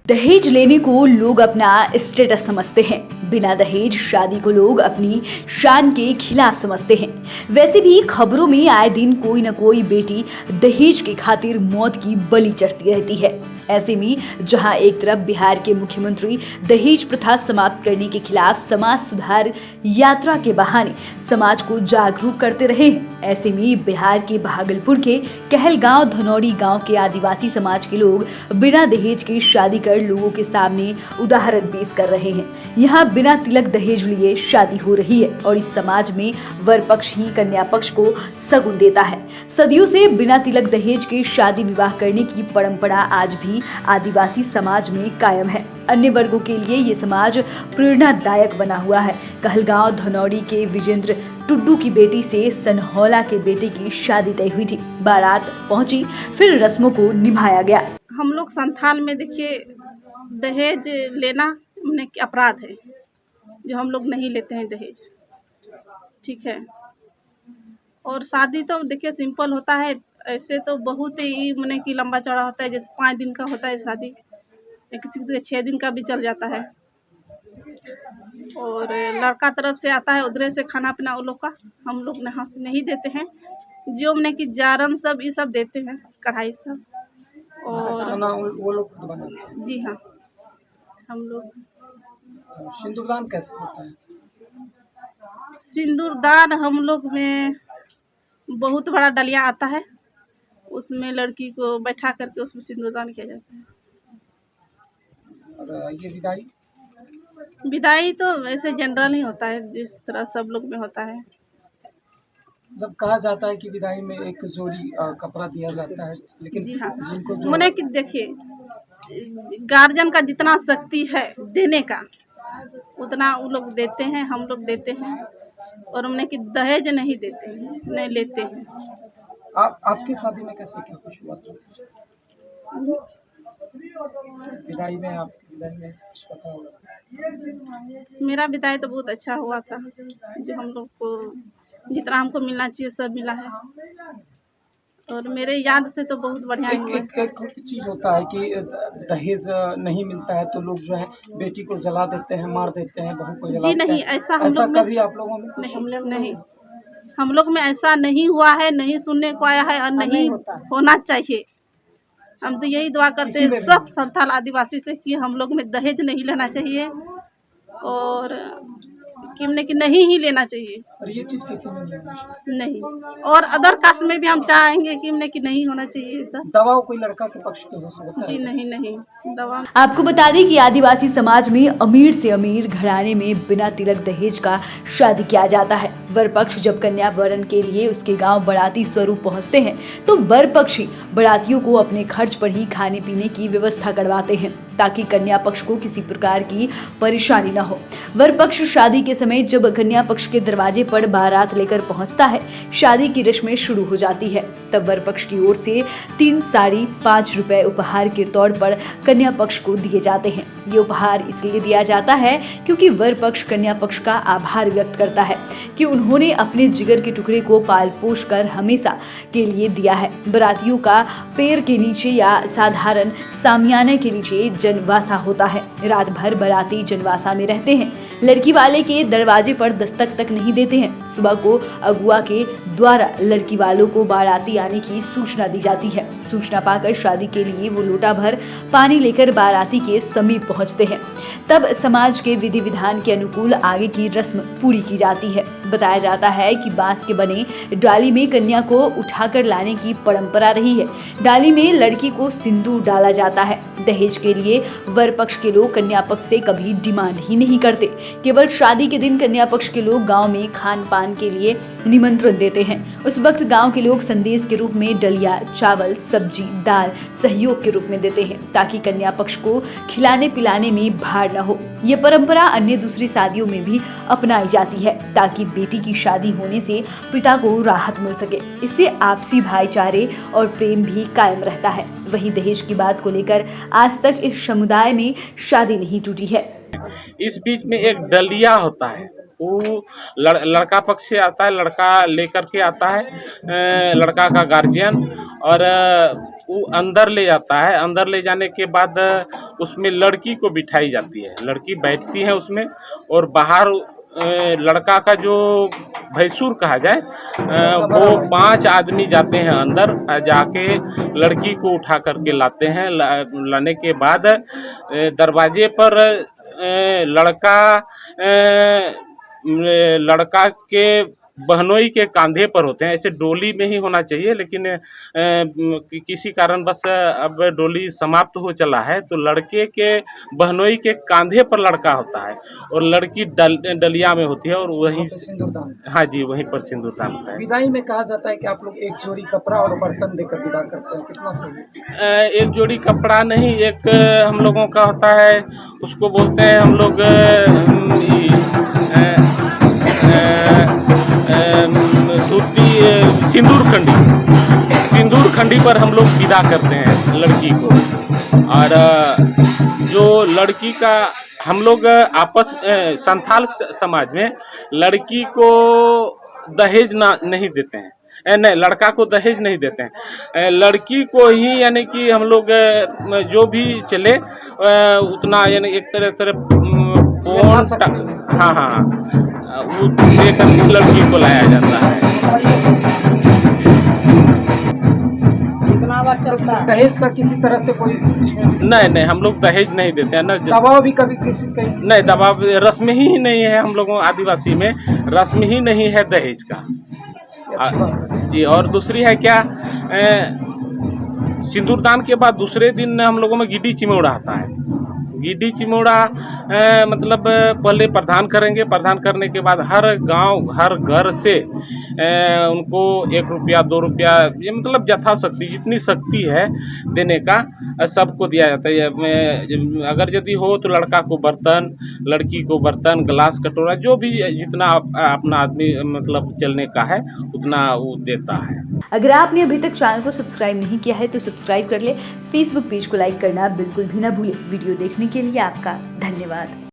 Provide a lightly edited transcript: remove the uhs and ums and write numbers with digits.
दहेज लेने को लोग अपना स्टेटस समझते हैं। बिना दहेज शादी को लोग अपनी शान के खिलाफ समझते हैं। वैसे भी खबरों में आए दिन कोई न कोई बेटी दहेज की खातिर मौत की बलि चढ़ती रहती है। ऐसे में जहां एक तरफ बिहार के मुख्यमंत्री दहेज प्रथा समाप्त करने के खिलाफ समाज सुधार यात्रा के बहाने समाज को जागरूक करते रहे हैं, ऐसे में बिहार के भागलपुर के कहलगांव धनौरी गांव के आदिवासी समाज के लोग बिना दहेज की शादी कर लोगों के सामने उदाहरण पेश कर रहे हैं। यहाँ बिना तिलक दहेज लिए शादी हो रही है और इस समाज में वर पक्ष ही कन्या पक्ष को शगुन देता है। सदियों से बिना तिलक दहेज के शादी विवाह करने की परंपरा आज भी आदिवासी समाज में कायम है। अन्य वर्गों के लिए ये समाज प्रेरणादायक बना हुआ है। कहलगांव धनौरी के विजेंद्र टुड्डू की बेटी से सनहौला के बेटे की शादी तय हुई थी। बारात पहुंची, फिर रस्मों को निभाया गया। हम लोग संथाल में देखिए दहेज लेना अपराध है, जो हम लोग नहीं लेते हैं दहेज, ठीक है। और शादी तो देखिए सिंपल होता है, ऐसे तो बहुत ही मने कि लंबा चौड़ा होता है। जैसे 5 दिन का होता है शादी, किसी किसी 6 दिन का भी चल जाता है। और लड़का तरफ से आता है, उधर से खाना पीना वो लोग का हम लोग यहाँ से नहीं देते हैं। जो मने कि जारन सब ये सब देते हैं, कढ़ाई सब। और वो लोग जी हाँ, हम लोग। सिंदूरदान कैसे होता है? सिंदूरदान हम लोग में बहुत बड़ा डलिया आता है, उसमें लड़की को बैठा करके उसमें सिंदूरदान किया जाता है। और ये विदाई? विदाई तो वैसे जनरल ही होता है, जिस तरह सब लोग में होता है। जब कहा जाता है कि विदाई में एक जोड़ी कपड़ा दिया जाता है, लेकिन जी हाँ, जिनको जो मने कि देखिए गार्जियन का जितना शक्ति है देने का, उतना वो लोग देते हैं, हम लोग देते हैं। और हमने कि दहेज नहीं देते हैं, नहीं लेते हैं। आपकी शादी में कैसे क्या कुछ हुआ था? विदाई में आपकी विदाई में कुछ पता होगा? मेरा विदाई तो बहुत अच्छा हुआ था, जो हम लोग को जितना हमको मिलना चाहिए सब मिला है। और मेरे याद से तो बहुत बढ़िया हुआ। एक चीज होता है कि दहेज नहीं मिलता है तो लोग जो है बेटी को जला देते हैं, मार देते हैं, बहू को जला जी देते नहीं, हैं। ऐसा हम लोग में कभी आप लोगों में नहीं, हम लोग में ऐसा नहीं हुआ है, नहीं सुनने को आया है और नहीं होना चाहिए। हम तो यही दुआ करते हैं सब संथाल आदिवासी से कि हम लोग में दहेज नहीं लेना चाहिए और कि नहीं ही लेना चाहिए। और ये चीज किसी में नहीं, और अदर कास्ट में भी हम चाहेंगे कि नहीं होना चाहिए ऐसा। दबाव कोई लड़का के पक्ष पे हो सकता है? जी नहीं, दवा। आपको बता दें कि आदिवासी समाज में अमीर से अमीर घराने में बिना तिलक दहेज का शादी किया जाता है। वर पक्ष जब कन्या वरण के लिए उसके गांव बाराती स्वरूप पहुंचते हैं तो वर पक्ष ही बारातियों को अपने खर्च पर ही खाने पीने की व्यवस्था करवाते हैं, ताकि कन्या पक्ष को किसी प्रकार की परेशानी न हो। वर पक्ष शादी के समय जब कन्या पक्ष के दरवाजे पर बारात लेकर पहुंचता है, शादी की रस्में शुरू हो जाती है। तब वर पक्ष की ओर से 3 साड़ी 5 रुपए उपहार के तौर पर कन्या पक्ष को दिए जाते हैं। ये उपहार इसलिए दिया जाता है क्योंकि वर पक्ष कन्या पक्ष का आभार व्यक्त करता है कि उन्होंने अपने जिगर के टुकड़े को पाल पोष कर हमेशा के लिए दिया है। बारातियों का पैर के नीचे या साधारण सामियाने के नीचे जनवासा होता है। रात भर बाराती जनवासा में रहते हैं। लड़की वाले के दरवाजे पर दस्तक तक नहीं देते हैं। सुबह को अगुआ के द्वारा लड़की वालों को बाराती आने की सूचना दी जाती है। सूचना पाकर शादी के लिए वो लोटा भर पानी लेकर बाराती के समीप पहुंचते हैं। तब समाज के विधि विधान के अनुकूल आगे की रस्म पूरी की जाती है। बताया जाता है कि बांस के बने डाली में कन्या को उठाकर लाने की परंपरा रही है। डाली में लड़की को सिंदूर डाला जाता है। दहेज के लिए वर पक्ष के लोग कन्या पक्ष से कभी डिमांड ही नहीं करते। केवल शादी के दिन कन्या पक्ष के लोग गांव में खान पान के लिए निमंत्रण देते हैं। उस वक्त गांव के लोग संदेश के रूप में डलिया, चावल, सब्जी, दाल सहयोग के रूप में देते हैं, ताकि कन्या पक्ष को खिलाने पिलाने में भार न हो। ये परंपरा अन्य दूसरी शादियों में भी अपनाई जाती है, ताकि बेटी की शादी होने से पिता को राहत मिल सके। इससे आपसी भाईचारे और प्रेम भी कायम रहता है। वहीं दहेज की बात को लेकर आज तक इस समुदाय में शादी नहीं टूटी है। इस बीच में एक डलिया होता है, वो लड़का पक्ष से आता है, लड़का लेकर के आता है, लड़का का गार्जियन, और वो अंदर ले जाता है। अंदर ले जाने के बाद उसमें लड़की को बिठाई जाती है, लड़की बैठती है उसमें, और बाहर लड़का का जो भैंसुर कहा जाए, वो 5 आदमी जाते हैं अंदर, जाके लड़की को उठा करके लाते हैं। लाने के बाद दरवाजे पर लड़का के बहनोई के कांधे पर होते हैं। ऐसे डोली में ही होना चाहिए, लेकिन किसी कारण बस अब डोली समाप्त हो चला है, तो लड़के के बहनोई के कांधे पर लड़का होता है और लड़की डलिया में होती है, और वहीं सिंदूरदान। हाँ जी, वहीं पर सिंदूरदान होता है। विदाई में कहा जाता है कि आप लोग एक जोड़ी कपड़ा और बर्तन देकर विदा करते हैं, कितना सही है? एक जोड़ी कपड़ा नहीं, एक हम लोगों का होता है, उसको बोलते हैं हम लोग सिंदूर खंडी पर हम लोग विदा करते हैं लड़की को। और जो लड़की का हम लोग आपस संथाल समाज में लड़की को दहेज नहीं देते हैं, नहीं, लड़का को दहेज नहीं देते हैं, लड़की को ही, यानी कि हम लोग जो भी चले उतना, यानी एक तरह हाँ, वो देकर लड़की को लाया जाता है। दहेज का किसी तरह से कोई नहीं, हम लोग दहेज नहीं देते हैं ना। दबाव भी कभी किसी नहीं, दबाव रस्म ही नहीं है हम लोगों आदिवासी में, रस्म ही नहीं है दहेज का जी। और दूसरी है क्या, सिंदूरदान के बाद दूसरे दिन हम लोगों में गिड्डी चिमोड़ा आता है। गिड्डी चिमोड़ा मतलब पहले प्रदान करेंगे, प्रदान करने के बाद हर गांव हर घर से उनको 1 रुपया 2 रुपया, ये मतलब यथाशक्ति जितनी शक्ति है देने का सबको दिया जाता है। अगर यदि हो तो लड़का को बर्तन, लड़की को बर्तन, गिलास, कटोरा, जो भी जितना अपना आदमी मतलब चलने का है उतना वो देता है। अगर आपने अभी तक चैनल को सब्सक्राइब नहीं किया है तो सब्सक्राइब कर ले। फेसबुक पेज को लाइक करना बिल्कुल भी ना भूले। वीडियो देखने के लिए आपका धन्यवाद।